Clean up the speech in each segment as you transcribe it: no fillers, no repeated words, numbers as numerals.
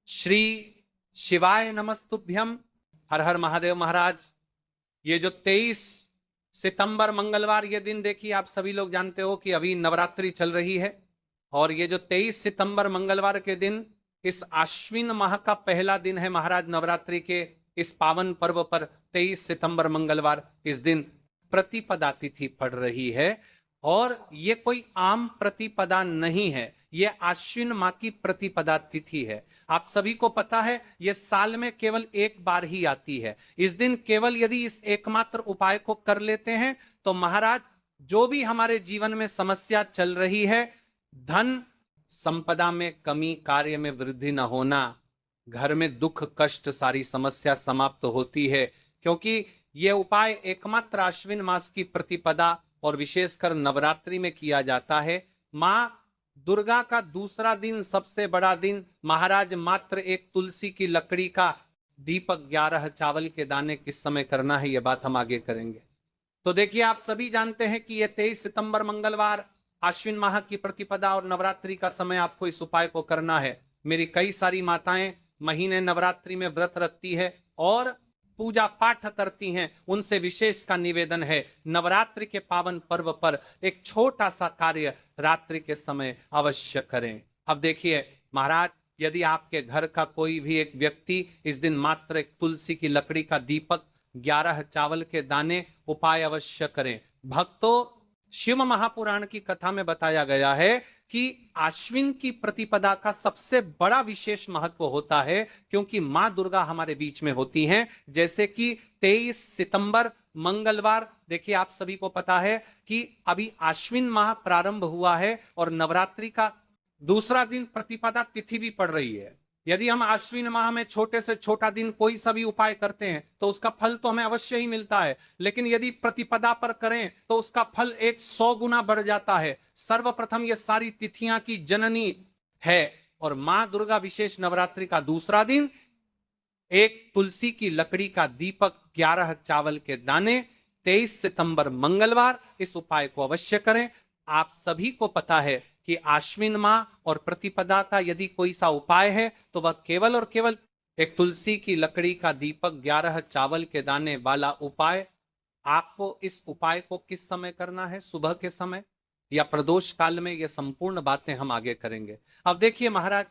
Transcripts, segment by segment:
श्री शिवाय नमस्तुभ्यम। हर हर महादेव महाराज। ये जो 23 सितंबर मंगलवार ये दिन, देखिए आप सभी लोग जानते हो कि अभी नवरात्रि चल रही है और ये जो 23 सितंबर मंगलवार के दिन इस आश्विन माह का पहला दिन है महाराज। नवरात्रि के इस पावन पर्व पर 23 सितंबर मंगलवार इस दिन प्रतिपदा तिथि पड़ रही है और ये कोई आम प्रतिपदा नहीं है, ये आश्विन माह की प्रतिपदा तिथि है। आप सभी को पता है ये साल में केवल एक बार ही आती है। इस दिन केवल यदि इस एकमात्र उपाय को कर लेते हैं तो महाराज जो भी हमारे जीवन में समस्या चल रही है, धन संपदा में कमी, कार्य में वृद्धि न होना, घर में दुख कष्ट, सारी समस्या समाप्त होती है। क्योंकि यह उपाय एकमात्र आश्विन मास की प्रतिपदा और विशेषकर नवरात्रि में किया जाता है। मां दुर्गा का दूसरा दिन, सबसे बड़ा दिन महाराज, मात्र एक तुलसी की लकड़ी का दीपक 11 चावल के दाने किस समय करना है, यह बात हम आगे करेंगे। तो देखिए आप सभी जानते हैं कि यह 23 सितंबर मंगलवार आश्विन माह की प्रतिपदा और नवरात्रि का समय आपको इस उपाय को करना है। मेरी कई सारी माताएं महीने नवरात्रि में व्रत रखती है और पूजा पाठ करती हैं, उनसे विशेष का निवेदन है नवरात्रि के पावन पर्व पर एक छोटा सा कार्य रात्रि के समय अवश्य करें। अब देखिए महाराज, यदि आपके घर का कोई भी एक व्यक्ति इस दिन मात्र एक तुलसी की लकड़ी का दीपक 11 चावल के दाने उपाय अवश्य करें। भक्तों, शिव महापुराण की कथा में बताया गया है कि आश्विन की प्रतिपदा का सबसे बड़ा विशेष महत्व होता है क्योंकि मां दुर्गा हमारे बीच में होती हैं। जैसे कि 23 सितंबर मंगलवार, देखिए आप सभी को पता है कि अभी आश्विन माह प्रारंभ हुआ है और नवरात्रि का दूसरा दिन प्रतिपदा तिथि भी पड़ रही है। यदि हम आश्विन माह में छोटे से छोटा दिन कोई सा भी उपाय करते हैं तो उसका फल तो हमें अवश्य ही मिलता है, लेकिन यदि प्रतिपदा पर करें तो उसका फल 100 गुना बढ़ जाता है। सर्वप्रथम ये सारी तिथियां की जननी है और मां दुर्गा विशेष नवरात्रि का दूसरा दिन एक तुलसी की लकड़ी का दीपक 11 चावल के दाने 23 सितंबर मंगलवार, इस उपाय को अवश्य करें। आप सभी को पता है कि आश्विन माह और प्रतिपदा का यदि कोई सा उपाय है तो वह केवल और केवल एक तुलसी की लकड़ी का दीपक 11 चावल के दाने वाला उपाय। आपको इस उपाय को किस समय करना है, सुबह के समय या प्रदोष काल में, ये संपूर्ण बातें हम आगे करेंगे। अब देखिए महाराज,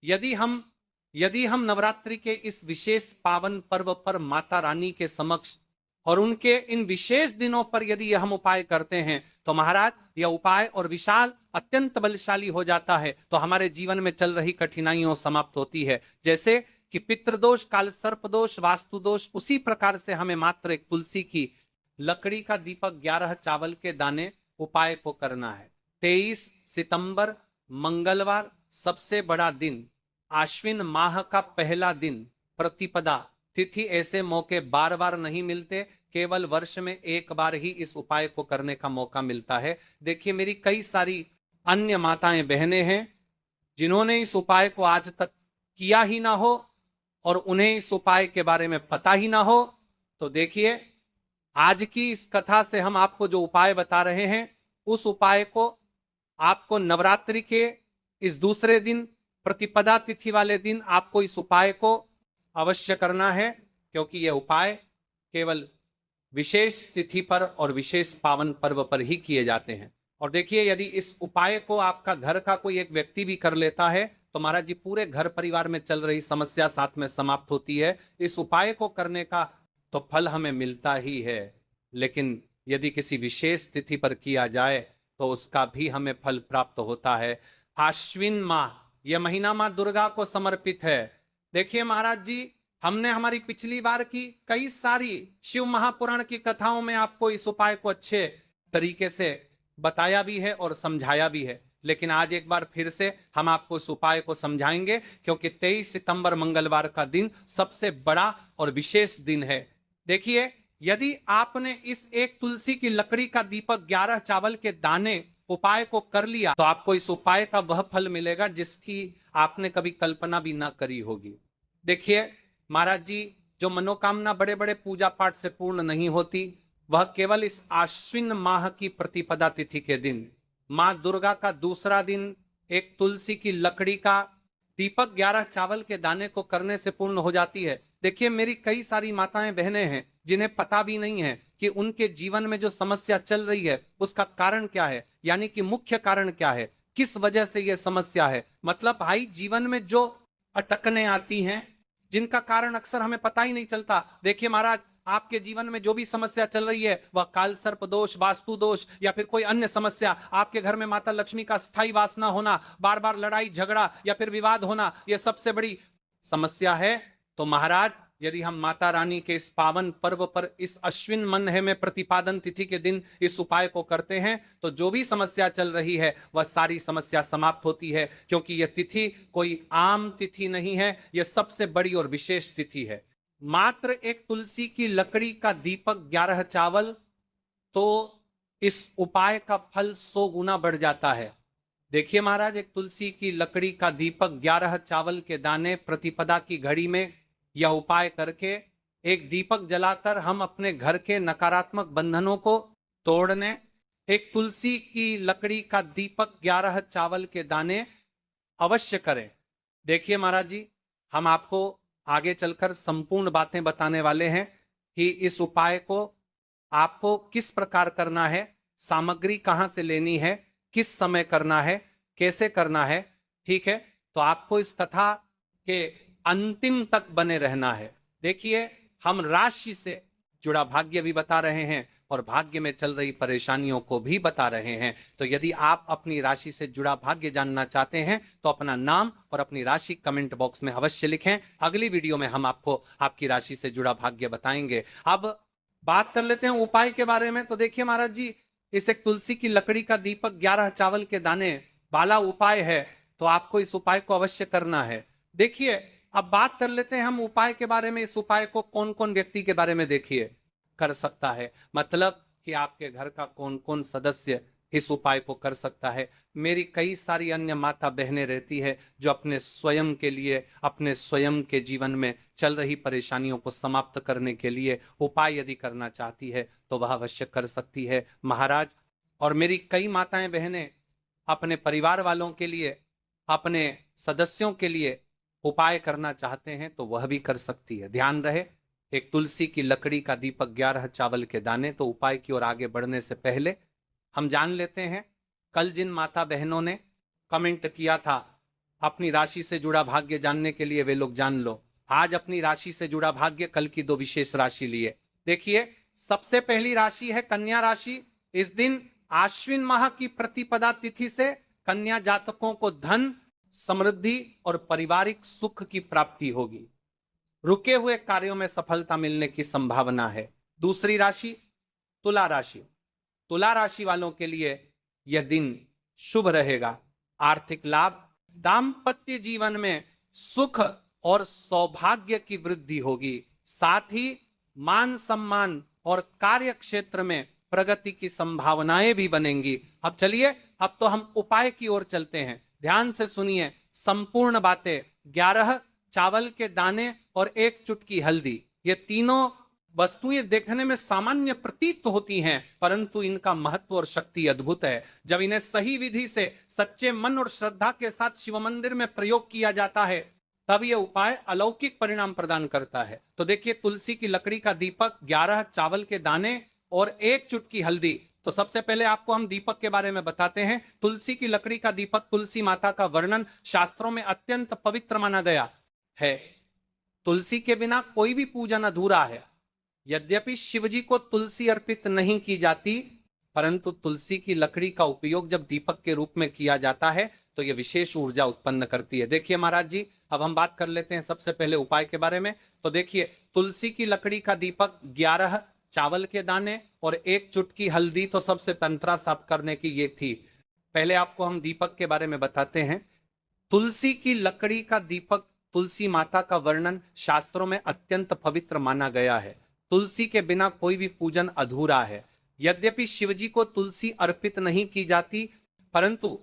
यदि हम नवरात्रि के इस विशेष पावन पर्व पर माता रानी के समक्ष और उनके इन विशेष दिनों पर यदि हम उपाय करते हैं तो महाराज यह उपाय और विशाल अत्यंत बलशाली हो जाता है। तो हमारे जीवन में चल रही कठिनाइयों समाप्त होती है। जैसे कि पितृदोष, काल सर्प दोष, वास्तु दोष, उसी प्रकार से हमें मात्र एक तुलसी की लकड़ी का दीपक 11 चावल के दाने उपाय को करना है। 23 सितंबर मंगलवार, सबसे बड़ा दिन, आश्विन माह का पहला दिन, प्रतिपदा तिथि। ऐसे मौके बार बार नहीं मिलते, केवल वर्ष में एक बार ही इस उपाय को करने का मौका मिलता है। देखिए मेरी कई सारी अन्य माताएं बहनें हैं जिन्होंने इस उपाय को आज तक किया ही ना हो और उन्हें इस उपाय के बारे में पता ही ना हो। तो देखिए आज की इस कथा से हम आपको जो उपाय बता रहे हैं उस उपाय को आपको नवरात्रि के इस दूसरे दिन, प्रतिपदा तिथि वाले दिन आपको इस उपाय को अवश्य करना है क्योंकि यह उपाय केवल विशेष तिथि पर और विशेष पावन पर्व पर ही किए जाते हैं। और देखिए यदि इस उपाय को आपका घर का कोई एक व्यक्ति भी कर लेता है तो महाराज जी पूरे घर परिवार में चल रही समस्या साथ में समाप्त होती है। इस उपाय को करने का तो फल हमें मिलता ही है, लेकिन यदि किसी विशेष तिथि पर किया जाए तो उसका भी हमें फल प्राप्त होता है। आश्विन माह, यह महीना मां दुर्गा को समर्पित है। देखिए महाराज जी, हमने हमारी पिछली बार की कई सारी शिव महापुराण की कथाओं में आपको इस उपाय को अच्छे तरीके से बताया भी है और समझाया भी है, लेकिन आज एक बार फिर से हम आपको इस उपाय को समझाएंगे क्योंकि 23 सितंबर मंगलवार का दिन सबसे बड़ा और विशेष दिन है। देखिए यदि आपने इस एक तुलसी की लकड़ी का दीपक 11 चावल के दाने उपाय को कर लिया तो आपको इस उपाय का वह फल मिलेगा जिसकी आपने कभी कल्पना भी ना करी होगी। देखिए महाराज जी, जो मनोकामना बड़े बड़े पूजा पाठ से पूर्ण नहीं होती वह केवल इस आश्विन माह की प्रतिपदा तिथि के दिन, मां दुर्गा का दूसरा दिन एक तुलसी की लकड़ी का दीपक 11 चावल के दाने को करने से पूर्ण हो जाती है। देखिए, मेरी कई सारी माताएं बहनें हैं जिन्हें पता भी नहीं है कि उनके जीवन में जो समस्या चल रही है उसका कारण क्या है, यानी कि मुख्य कारण क्या है, किस वजह से यह समस्या है। मतलब भाई, जीवन में जो अटकने आती हैं जिनका कारण अक्सर हमें पता ही नहीं चलता। देखिए महाराज, आपके जीवन में जो भी समस्या चल रही है, वह काल सर्प दोष, वास्तु दोष या फिर कोई अन्य समस्या, आपके घर में माता लक्ष्मी का स्थायी वास न होना, बार बार लड़ाई झगड़ा या फिर विवाद होना, यह सबसे बड़ी समस्या है। तो महाराज, यदि हम माता रानी के इस पावन पर्व पर इस अश्विन मन्ह में प्रतिपादन तिथि के दिन इस उपाय को करते हैं तो जो भी समस्या चल रही है वह सारी समस्या समाप्त होती है, क्योंकि यह तिथि कोई आम तिथि नहीं है, यह सबसे बड़ी और विशेष तिथि है। मात्र एक तुलसी की लकड़ी का दीपक 11 चावल, तो इस उपाय का फल 100 गुना बढ़ जाता है। देखिए महाराज, एक तुलसी की लकड़ी का दीपक 11 चावल के दाने प्रतिपदा की घड़ी में यह उपाय करके एक दीपक जलाकर हम अपने घर के नकारात्मक बंधनों को तोड़ने, एक तुलसी की लकड़ी का दीपक 11 चावल के दाने अवश्य करें। देखिए महाराज जी, हम आपको आगे चलकर संपूर्ण बातें बताने वाले हैं कि इस उपाय को आपको किस प्रकार करना है, सामग्री कहां से लेनी है, किस समय करना है, कैसे करना है। ठीक है, तो आपको इस कथा के अंतिम तक बने रहना है। देखिए, हम राशि से जुड़ा भाग्य भी बता रहे हैं और भाग्य में चल रही परेशानियों को भी बता रहे हैं। तो यदि आप अपनी राशि से जुड़ा भाग्य जानना चाहते हैं तो अपना नाम और अपनी राशि कमेंट बॉक्स में अवश्य लिखें। अगली वीडियो में हम आपको आपकी राशि से जुड़ा भाग्य बताएंगे। अब बात कर लेते हैं उपाय के बारे में। तो देखिए महाराज जी, इस एक तुलसी की लकड़ी का दीपक 11 चावल के दाने वाला उपाय है, तो आपको इस उपाय को अवश्य करना है। देखिए, अब बात कर लेते हैं हम उपाय के बारे में। इस उपाय को कौन कौन व्यक्ति के बारे में देखिए कर सकता है, मतलब कि आपके घर का कौन कौन सदस्य इस उपाय को कर सकता है। मेरी कई सारी अन्य माता बहनें रहती है जो अपने स्वयं के लिए, अपने स्वयं के जीवन में चल रही परेशानियों को समाप्त करने के लिए उपाय यदि करना चाहती है तो वह अवश्य कर सकती है महाराज। और मेरी कई माताएं बहनें अपने परिवार वालों के लिए, अपने सदस्यों के लिए उपाय करना चाहते हैं तो वह भी कर सकती है। ध्यान रहे, एक तुलसी की लकड़ी का दीपक 11 चावल के दाने। तो उपाय की ओर आगे बढ़ने से पहले हम जान लेते हैं, कल जिन माता बहनों ने कमेंट किया था अपनी राशि से जुड़ा भाग्य जानने के लिए, वे लोग जान लो आज अपनी राशि से जुड़ा भाग्य, कल की 2 विशेष राशि लिए। देखिए, सबसे पहली राशि है कन्या राशि। इस दिन आश्विन माह की प्रतिपदा तिथि से कन्या जातकों को धन, समृद्धि और पारिवारिक सुख की प्राप्ति होगी। रुके हुए कार्यों में सफलता मिलने की संभावना है। दूसरी राशि तुला राशि। तुला राशि वालों के लिए यह दिन शुभ रहेगा। आर्थिक लाभ, दाम्पत्य जीवन में सुख और सौभाग्य की वृद्धि होगी। साथ ही मान सम्मान और कार्य क्षेत्र में प्रगति की संभावनाएं भी बनेंगी। अब चलिए, अब तो हम उपाय की ओर चलते हैं। ध्यान से सुनिए संपूर्ण बातें। 11 चावल के दाने और 1 चुटकी हल्दी, ये तीनों वस्तुएं देखने में सामान्य प्रतीत होती हैं, परंतु इनका महत्व और शक्ति अद्भुत है। जब इन्हें सही विधि से सच्चे मन और श्रद्धा के साथ शिव मंदिर में प्रयोग किया जाता है तब यह उपाय अलौकिक परिणाम प्रदान करता है। तो देखिए, तुलसी की लकड़ी का दीपक, 11 चावल के दाने और 1 चुटकी हल्दी। तो सबसे पहले आपको हम दीपक के बारे में बताते हैं। तुलसी की लकड़ी का दीपक, तुलसी माता का वर्णन शास्त्रों में अत्यंत पवित्र माना गया है। तुलसी के बिना कोई भी पूजन अधूरा है। यद्यपि शिवजी को तुलसी अर्पित नहीं की जाती, परंतु तुलसी की लकड़ी का उपयोग जब दीपक के रूप में किया जाता है तो यह विशेष ऊर्जा उत्पन्न करती है। देखिए महाराज जी, अब हम बात कर लेते हैं सबसे पहले उपाय के बारे में। तो देखिए, तुलसी की लकड़ी का दीपक, 11 चावल के दाने और 1 चुटकी हल्दी, तो सबसे तंत्रा साफ करने की ये थी। पहले आपको हम दीपक के बारे में बताते हैं। तुलसी की लकड़ी का दीपक, तुलसी माता का वर्णन शास्त्रों में अत्यंत पवित्र माना गया है। तुलसी के बिना कोई भी पूजन अधूरा है। यद्यपि शिवजी को तुलसी अर्पित नहीं की जाती, परंतु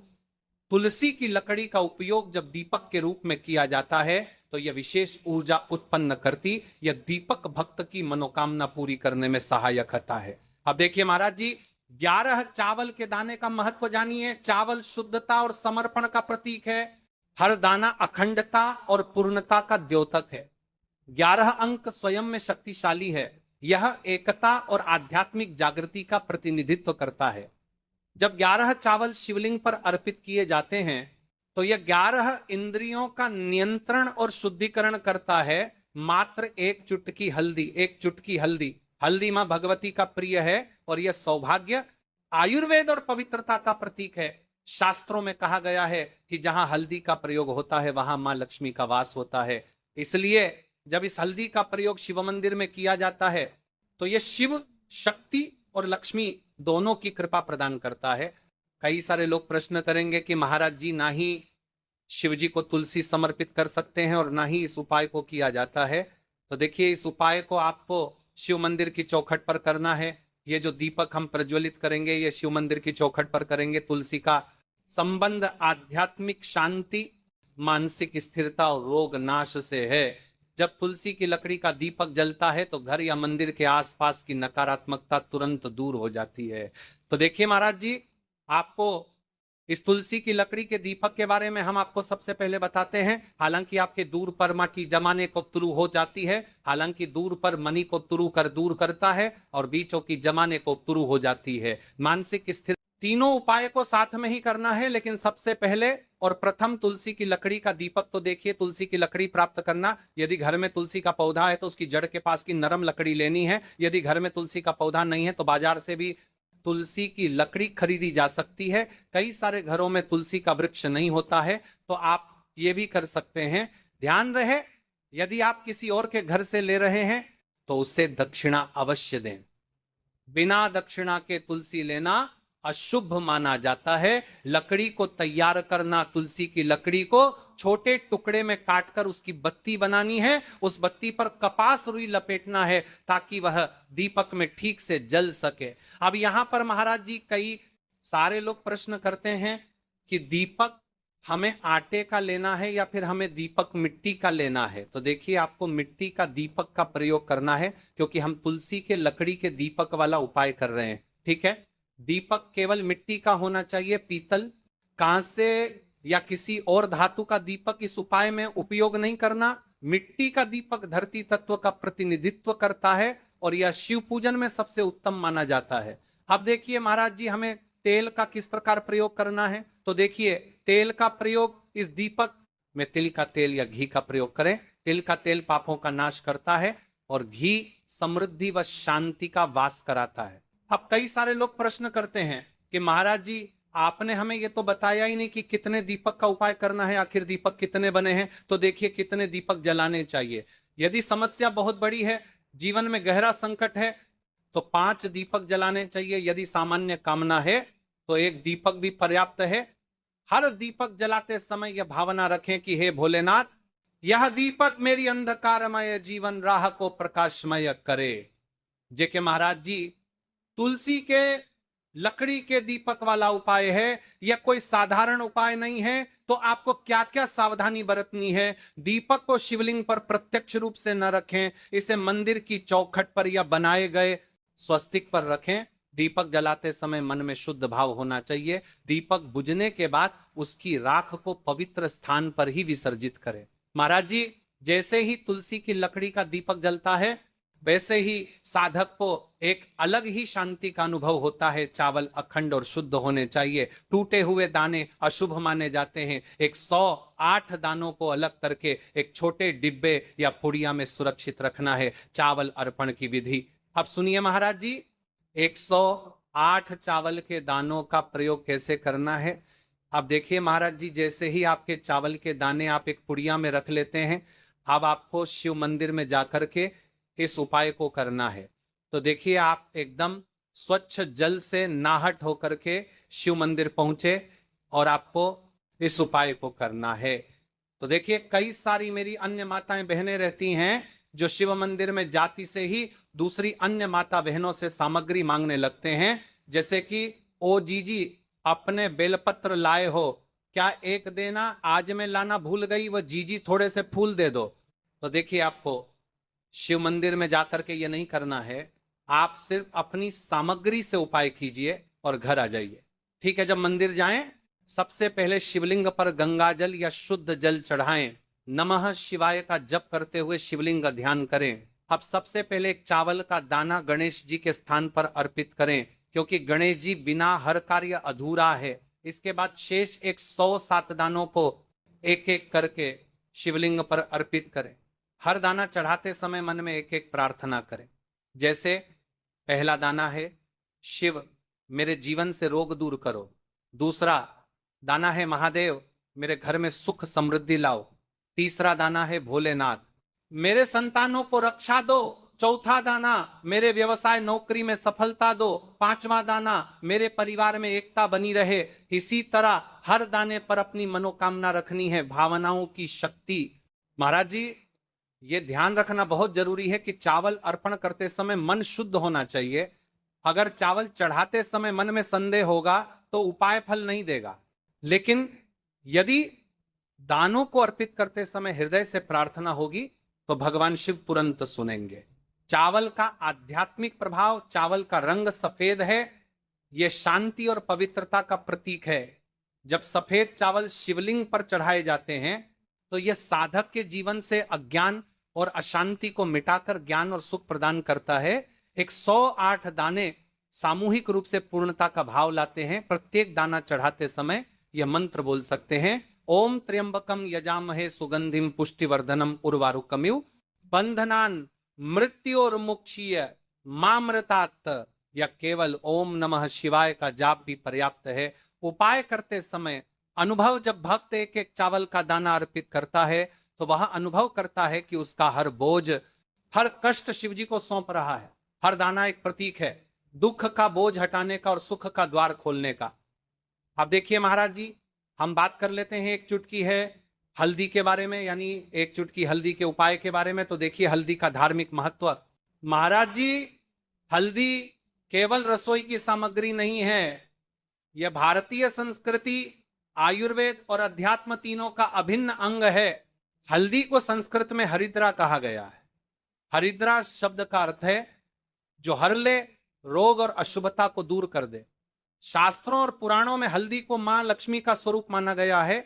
तुलसी की लकड़ी का उपयोग जब दीपक के रूप में किया जाता है तो यह विशेष ऊर्जा उत्पन्न करती, यह दीपक भक्त की मनोकामना पूरी करने में सहायक होता है। अब देखिए महाराज जी, 11 चावल के दाने का महत्व जानिए। चावल शुद्धता और समर्पण का प्रतीक है। हर दाना अखंडता और पूर्णता का द्योतक है। 11 अंक स्वयं में शक्तिशाली है। यह एकता और आध्यात्मिक जागृति का प्रतिनिधित्व करता है। जब 11 चावल शिवलिंग पर अर्पित किए जाते हैं तो यह 11 इंद्रियों का नियंत्रण और शुद्धिकरण करता है। मात्र एक चुटकी हल्दी, हल्दी मां भगवती का प्रिय है और यह सौभाग्य, आयुर्वेद और पवित्रता का प्रतीक है। शास्त्रों में कहा गया है कि जहां हल्दी का प्रयोग होता है वहां मां लक्ष्मी का वास होता है। इसलिए जब इस हल्दी का प्रयोग शिव मंदिर में किया जाता है तो यह शिव शक्ति और लक्ष्मी दोनों की कृपा प्रदान करता है। कई सारे लोग प्रश्न करेंगे कि महाराज जी ना ही शिव जी को तुलसी समर्पित कर सकते हैं और ना ही इस उपाय को किया जाता है। तो देखिए, इस उपाय को आपको शिव मंदिर की चौखट पर करना है। ये जो दीपक हम प्रज्वलित करेंगे ये शिव मंदिर की चौखट पर करेंगे। तुलसी का संबंध आध्यात्मिक शांति, मानसिक स्थिरता और रोग नाश से है। जब तुलसी की लकड़ी का दीपक जलता है तो घर या मंदिर के आसपास की नकारात्मकता तुरंत दूर हो जाती है। तो देखिए महाराज जी, आपको इस तुलसी की लकड़ी के दीपक के बारे में हम आपको सबसे पहले बताते हैं। हालांकि आपके दूर परमा की जमाने को तुरु हो जाती है, हालांकि दूर पर मनी को तुरु कर दूर करता है और बीचों की जमाने को तुरु हो जाती है। मानसिक स्थिर तीनों उपाय को साथ में ही करना है, लेकिन सबसे पहले और प्रथम तुलसी की लकड़ी का दीपक। तो देखिए, तुलसी की लकड़ी प्राप्त करना, यदि घर में तुलसी का पौधा है तो उसकी जड़ के पास की नरम लकड़ी लेनी है। यदि घर में तुलसी का पौधा नहीं है तो बाजार से भी तुलसी की लकड़ी खरीदी जा सकती है। कई सारे घरों में तुलसी का वृक्ष नहीं होता है तो आप ये भी कर सकते हैं। ध्यान रहे, यदि आप किसी और के घर से ले रहे हैं तो उसे दक्षिणा अवश्य दें। बिना दक्षिणा के तुलसी लेना अशुभ माना जाता है। लकड़ी को तैयार करना, तुलसी की लकड़ी को छोटे टुकड़े में काटकर उसकी बत्ती बनानी है। उस बत्ती पर कपास रुई लपेटना है ताकि वह दीपक में ठीक से जल सके। अब यहां पर महाराज जी, कई सारे लोग प्रश्न करते हैं कि दीपक हमें आटे का लेना है या फिर हमें दीपक मिट्टी का लेना है। तो देखिए, आपको मिट्टी का दीपक का प्रयोग करना है क्योंकि हम तुलसी के लकड़ी के दीपक वाला उपाय कर रहे हैं। ठीक है, दीपक केवल मिट्टी का होना चाहिए। पीतल, कांसे या किसी और धातु का दीपक इस उपाय में उपयोग नहीं करना। मिट्टी का दीपक धरती तत्व का प्रतिनिधित्व करता है और यह शिव पूजन में सबसे उत्तम माना जाता है। अब देखिए महाराज जी, हमें तेल का किस प्रकार प्रयोग करना है। तो देखिए, तेल का प्रयोग इस दीपक में तिल का तेल या घी का प्रयोग करें। तिल का तेल पापों का नाश करता है और घी समृद्धि व शांति का वास कराता है। अब कई सारे लोग प्रश्न करते हैं कि महाराज जी, आपने हमें ये तो बताया ही नहीं कि कितने दीपक का उपाय करना है, आखिर दीपक कितने बने हैं। तो देखिए, कितने दीपक जलाने चाहिए। यदि समस्या बहुत बड़ी है, जीवन में गहरा संकट है, तो 5 दीपक जलाने चाहिए। यदि सामान्य कामना है तो 1 दीपक भी पर्याप्त है। हर दीपक जलाते समय यह भावना रखें कि हे भोलेनाथ, यह दीपक मेरी अंधकारमय जीवन राह को प्रकाशमय करे। जे के महाराज जी, तुलसी के लकड़ी के दीपक वाला उपाय है, यह कोई साधारण उपाय नहीं है। तो आपको क्या क्या सावधानी बरतनी है। दीपक को शिवलिंग पर प्रत्यक्ष रूप से न रखें, इसे मंदिर की चौखट पर या बनाए गए स्वस्तिक पर रखें। दीपक जलाते समय मन में शुद्ध भाव होना चाहिए। दीपक बुझने के बाद उसकी राख को पवित्र स्थान पर ही विसर्जित करें। महाराज जी, जैसे ही तुलसी की लकड़ी का दीपक जलता है वैसे ही साधक को एक अलग ही शांति का अनुभव होता है। चावल अखंड और शुद्ध होने चाहिए। टूटे हुए दाने अशुभ माने जाते हैं। 108 दानों को अलग करके एक छोटे डिब्बे या पुड़िया में सुरक्षित रखना है। चावल अर्पण की विधि अब सुनिए महाराज जी। 108 चावल के दानों का प्रयोग कैसे करना है। अब देखिए महाराज जी, जैसे ही आपके चावल के दाने आप एक पुड़िया में रख लेते हैं, अब आपको शिव मंदिर में जाकर के इस उपाय को करना है। तो देखिए, आप एकदम स्वच्छ जल से नाहट होकर के शिव मंदिर पहुंचे और आपको इस उपाय को करना है। तो देखिए, कई सारी मेरी अन्य माताएं बहनें रहती हैं जो शिव मंदिर में जाति से ही दूसरी अन्य माता बहनों से सामग्री मांगने लगते हैं, जैसे कि ओ जीजी अपने बेलपत्र लाए हो, क्या एक देना, आज मैं लाना भूल गई, वह जीजी थोड़े से फूल दे दो। तो देखिए, आपको शिव मंदिर में जाकर के ये नहीं करना है। आप सिर्फ अपनी सामग्री से उपाय कीजिए और घर आ जाइए। ठीक है, जब मंदिर जाएं सबसे पहले शिवलिंग पर गंगा जल या शुद्ध जल चढ़ाएं। नमः शिवाय का जप करते हुए शिवलिंग का ध्यान करें। अब सबसे पहले एक चावल का दाना गणेश जी के स्थान पर अर्पित करें, क्योंकि गणेश जी बिना हर कार्य अधूरा है। इसके बाद शेष 107 दानों को एक एक करके शिवलिंग पर अर्पित करें। हर दाना चढ़ाते समय मन में एक एक प्रार्थना करें। जैसे पहला दाना है, शिव मेरे जीवन से रोग दूर करो। दूसरा दाना है, महादेव मेरे घर में सुख समृद्धि लाओ। तीसरा दाना है, भोलेनाथ मेरे संतानों को रक्षा दो। चौथा दाना, मेरे व्यवसाय नौकरी में सफलता दो। पांचवा दाना, मेरे परिवार में एकता बनी रहे। इसी तरह हर दाने पर अपनी मनोकामना रखनी है, भावनाओं की शक्ति। महाराज जी, ये ध्यान रखना बहुत जरूरी है कि चावल अर्पण करते समय मन शुद्ध होना चाहिए। अगर चावल चढ़ाते समय मन में संदेह होगा तो उपाय फल नहीं देगा। लेकिन यदि दानों को अर्पित करते समय हृदय से प्रार्थना होगी तो भगवान शिव तुरंत सुनेंगे। चावल का आध्यात्मिक प्रभाव, चावल का रंग सफेद है, यह शांति और पवित्रता का प्रतीक है। जब सफेद चावल शिवलिंग पर चढ़ाए जाते हैं तो यह साधक के जीवन से अज्ञान और अशांति को मिटाकर ज्ञान और सुख प्रदान करता है। 108 दाने सामूहिक रूप से पूर्णता का भाव लाते हैं। प्रत्येक दाना चढ़ाते समय यह मंत्र बोल सकते हैं, ओम त्र्यंबकम यजामहे सुगंधिम पुष्टिवर्धनम उर्वारुकमिव बंधनान मृत्योर्मुक्षीय मामृतात। या केवल ओम नमः शिवाय का जाप भी पर्याप्त है। उपाय करते समय अनुभव, जब भक्त एक एक चावल का दाना अर्पित करता है तो वह अनुभव करता है कि उसका हर बोझ, हर कष्ट शिव जी को सौंप रहा है। हर दाना एक प्रतीक है दुख का बोझ हटाने का और सुख का द्वार खोलने का। अब देखिए महाराज जी, हम बात कर लेते हैं, एक चुटकी है हल्दी के बारे में, यानी एक चुटकी हल्दी के उपाय के बारे में। तो देखिए हल्दी का धार्मिक महत्व। महाराज जी, हल्दी केवल रसोई की सामग्री नहीं है, यह भारतीय संस्कृति, आयुर्वेद और अध्यात्म तीनों का अभिन्न अंग है। हल्दी को संस्कृत में हरिद्रा कहा गया है। हरिद्रा शब्द का अर्थ है जो हर ले, रोग और अशुभता को दूर कर दे। शास्त्रों और पुराणों में हल्दी को मां लक्ष्मी का स्वरूप माना गया है।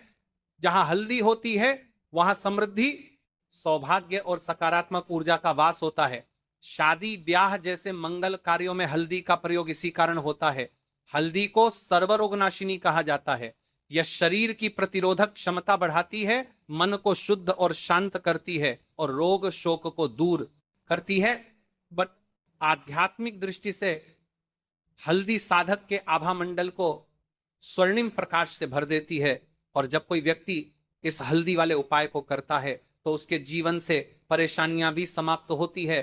जहां हल्दी होती है वहां समृद्धि, सौभाग्य और सकारात्मक ऊर्जा का वास होता है। शादी ब्याह जैसे मंगल कार्यों में हल्दी का प्रयोग इसी कारण होता है। हल्दी को सर्वरोगनाशिनी कहा जाता है। यह शरीर की प्रतिरोधक क्षमता बढ़ाती है, मन को शुद्ध और शांत करती है और रोग शोक को दूर करती है। बट आध्यात्मिक दृष्टि से हल्दी साधक के आभा मंडल को स्वर्णिम प्रकाश से भर देती है। और जब कोई व्यक्ति इस हल्दी वाले उपाय को करता है तो उसके जीवन से परेशानियां भी समाप्त होती है